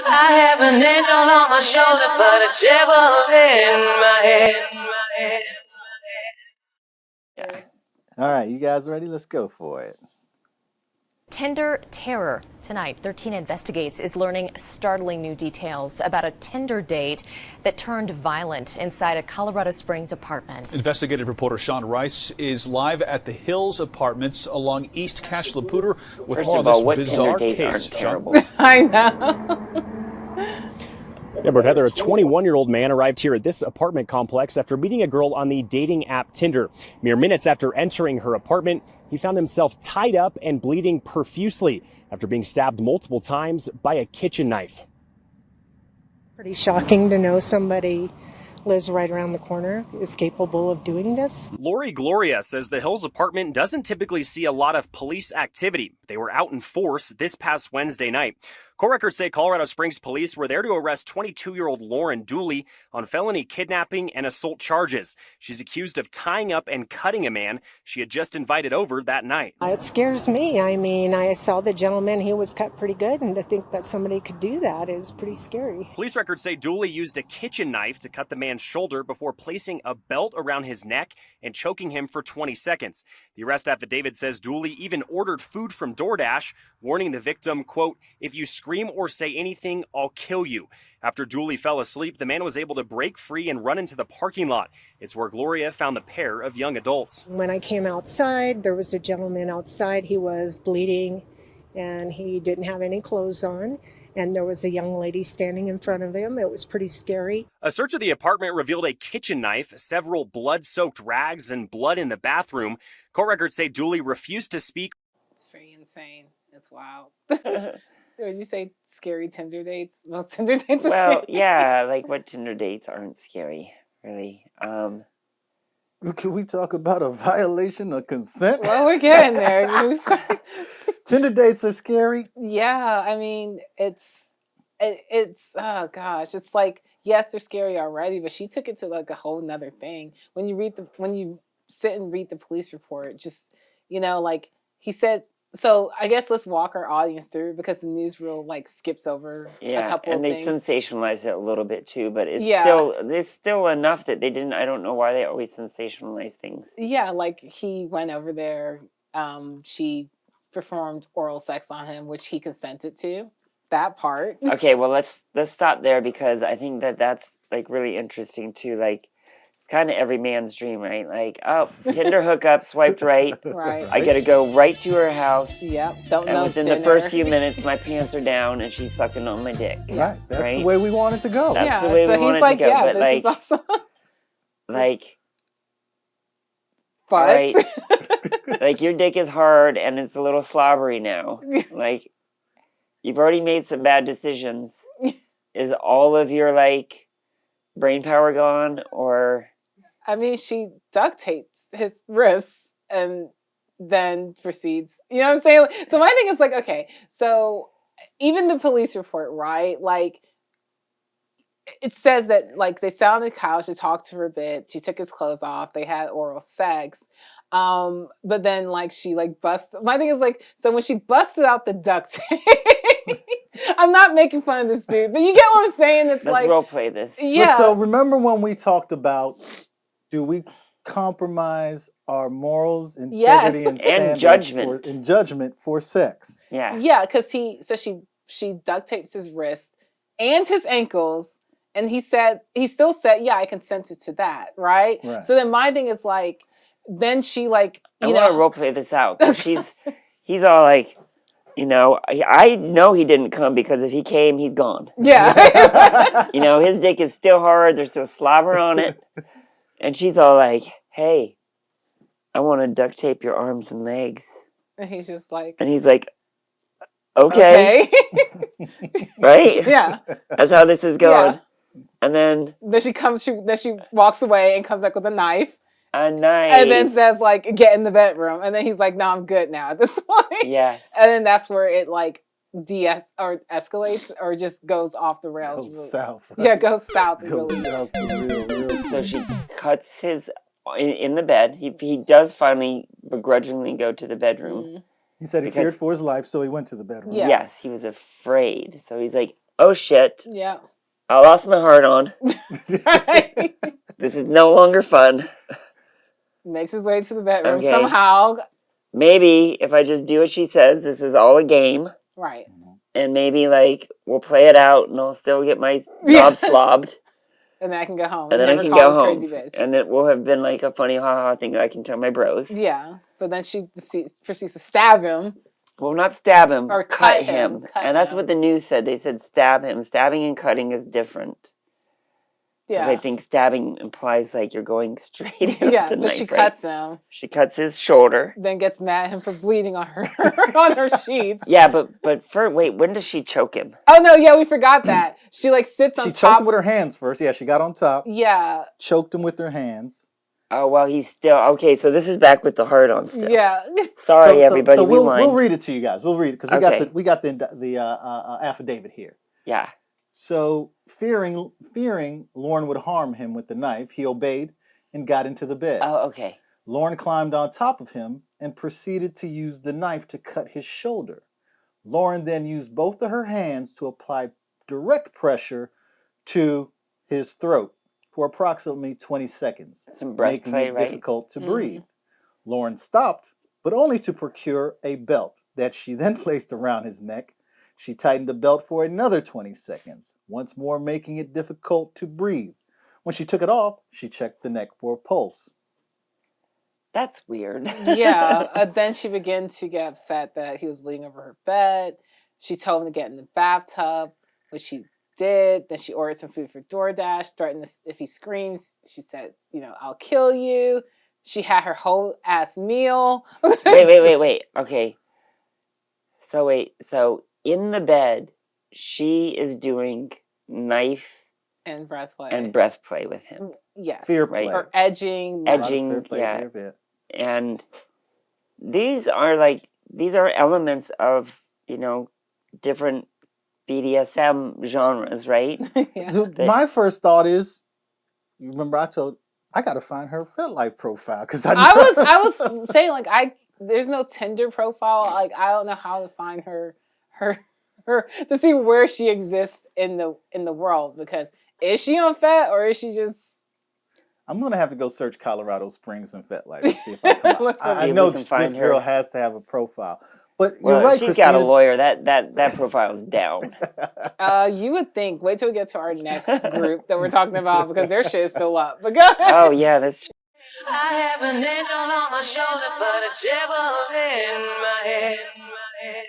I have an angel on my shoulder, but a devil in my head. Yeah. All right, you guys ready? Let's go for it. Tinder terror. Tonight, 13 Investigates is learning startling new details about a Tinder date that turned violent inside a Colorado Springs apartment. Investigative reporter Sean Rice is live at the Hills Apartments along East Cache La Poudre with First more of of all, this what bizarre Tinder dates case. aren't Sean? terrible? I know. Yeah, but Heather, a 21-year-old man arrived here at this apartment complex after meeting a girl on the dating app Tinder. Mere minutes after entering her apartment, he found himself tied up and bleeding profusely after being stabbed multiple times by a kitchen knife. Pretty shocking to know somebody lives right around the corner, is capable of doing this. Lori Gloria says the Hills apartment doesn't typically see a lot of police activity. They were out in force this past Wednesday night. Court records say Colorado Springs police were there to arrest 22-year-old Lauren Dooley on felony kidnapping and assault charges. She's accused of tying up and cutting a man she had just invited over that night. It scares me. I mean, I saw the gentleman, he was cut pretty good, and to think that somebody could do that is pretty scary. Police records say Dooley used a kitchen knife to cut the man's shoulder before placing a belt around his neck and choking him for 20 seconds. The arrest affidavit says Dooley even ordered food from DoorDash, warning the victim, quote, "If you scream or say anything, I'll kill you." After Dooley fell asleep, the man was able to break free and run into the parking lot. It's where Gloria found the pair of young adults. When I came outside, there was a gentleman outside. He was bleeding, and he didn't have any clothes on. And there was a young lady standing in front of him. It was pretty scary. A search of the apartment revealed a kitchen knife, several blood-soaked rags, and blood in the bathroom. Court records say Dooley refused to speak. It's pretty insane. It's wild. Would you say scary Tinder dates? Most Tinder dates are Well, scary. yeah, like what Tinder dates aren't scary, really. Can we talk about a violation of consent? Well, we're getting there. Tinder dates are scary. Yeah, I mean, it's oh gosh, it's like, yes, they're scary already, but she took it to like a whole nother thing. When you sit and read the police report, just, like he said. So I guess let's walk our audience through, because the newsreel like skips over a couple and of they things. sensationalize it a little bit too, but Yeah. it's still enough that they didn't. I don't know why they always sensationalize things. Yeah, like he went over there. She performed oral sex on him, which he consented to. That part. Okay, well let's stop there, because I think that's like really interesting too. Like, it's kind of every man's dream, right? Like, oh, Tinder hookup, swiped right. Right. I got to go right to her house. Yep. Don't And know. within dinner. the first few minutes, my pants are down and she's sucking on my dick. Right. That's Right? the way we want it to go. That's the way we want he's it like, to go. yeah, But this like, is awesome. like, But right, like your dick is hard and it's a little slobbery now. Like, you've already made some bad decisions. Is all of your like brain power gone, or? I mean, she duct tapes his wrists and then proceeds. You know what I'm saying? So my thing is like, okay, so even the police report, right? Like, it says that like they sat on the couch, they talked to her a bit, she took his clothes off, they had oral sex. But then like she like busted. My thing is like, so when she busted out the duct tape, I'm not making fun of this dude, but you get what I'm saying? It's Let's like role play this. Yeah. So remember when we talked about, do we compromise our morals, integrity, Yes. and judgment. judgment for sex? Yeah. Yeah, because she duct tapes his wrists and his ankles, and he still said, yeah, I consented to that, right? So then my thing is like, then she like, I want to role play this out, because he's all like, I know he didn't come, because if he came, he's gone. Yeah. His dick is still hard. There's still slobber on it. And she's all like, hey, I want to duct tape your arms and legs. And he's just like, And he's like, okay. Right? Yeah. That's how this is going. Yeah. And then she walks away and comes back with a knife. A knife. And then says like, get in the bedroom. And then he's like, no, I'm good now at this point. Yes. And then that's where it like escalates or just goes off the rails. Goes south. Right? Yeah, goes south. Goes south real. So she cuts his in the bed. He does finally begrudgingly go to the bedroom. He said he feared for his life, so he went to the bedroom. Yeah. Yes, he was afraid. So he's like, oh shit, Yeah. I lost my heart on. This is no longer fun. Makes his way to the bedroom Okay. somehow. Maybe if I just do what she says, this is all a game. Right. And maybe, like, we'll play it out and I'll still get my knob slobbed. And then I can go home. And then I never can call go this home. crazy bitch. And it will have been like a funny ha-ha thing that I can tell my bros. Yeah. But then she proceeds to stab him. Well, not stab him. Or cut cut him. him. Cut And that's him. what the news said. They said stab him. Stabbing and cutting is different. Because Yeah. I think stabbing implies like you're going straight into Yeah, the but knife, she right? cuts him. She cuts his shoulder. Then gets mad at him for bleeding on her on her sheets. Yeah, but wait, when does she choke him? Oh no, yeah, we forgot that. She like sits on She top. choked him with her hands first. Yeah, she got on top. Yeah. Choked him with her hands. Oh, well, he's still... Okay, so this is back with the heart on still. Yeah. Sorry, everybody, So we'll rewind. read it to you guys. We'll read it because we got the affidavit here. Yeah. So fearing Lauren would harm him with the knife, he obeyed and got into the bed. Oh, okay. Lauren climbed on top of him and proceeded to use the knife to cut his shoulder. Lauren then used both of her hands to apply direct pressure to his throat for approximately 20 seconds, Some breath making play, it right? difficult to breathe. Lauren stopped, but only to procure a belt that she then placed around his neck. She tightened the belt for another 20 seconds, once more making it difficult to breathe. When she took it off, she checked the neck for a pulse. That's weird. Yeah. Then she began to get upset that he was bleeding over her bed. She told him to get in the bathtub, which he did. Then she ordered some food for DoorDash, threatened if he screams, she said, I'll kill you. She had her whole ass meal. Wait. Okay. So in the bed, she is doing knife and breath play with him. Yes. Fear right? play. Or edging. Edging, yeah. And these are elements of, different BDSM genres, right? Yeah. So my first thought is, you remember I got to find her FetLife profile because I was saying there's no Tinder profile. Like I don't know how to find her to see where she exists in the world, because is she on Fet or is she just? I'm gonna have to go search Colorado Springs and FetLife and see if I come out. I know this girl has to have a profile, but you're right. She's Christina. got a lawyer. That profile's down. You would think. Wait till we get to our next group that we're talking about, because their shit is still up. But go ahead. Oh yeah, that's. I have an angel on my shoulder, but a devil in my head.